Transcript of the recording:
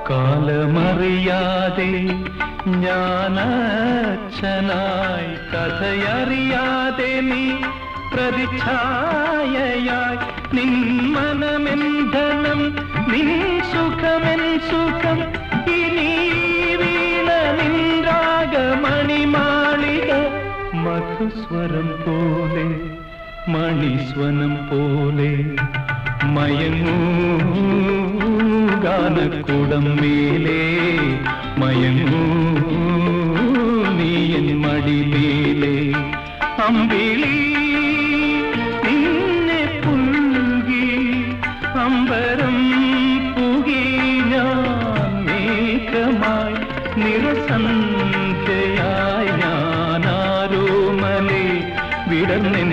കാലമറിയാതെ ഞാനച്ഛനായി കഥയറിയാതെ നീ പ്രതിച്ഛായയായി നിൻ മനമെന്ധനം നിൻ സുഖമെൻ സുഖം ഇനി വീണ നിൻ രാഗമണിമാളിക മധുസ്വരം പോലെ മണിസ്വനം പോലെ മയങ്ങൂ ഗാനക്കുടം മേലേ മയങ്ങൂ നീയൻ മടിമേലേ അമ്പിളി നിന്നെ പുൽകി അമ്പരം പുകി ഞാൻ മേഘമായി നിറസന്ധ്യയായി ഞാനാരോമലേ വിടർന്നെൻ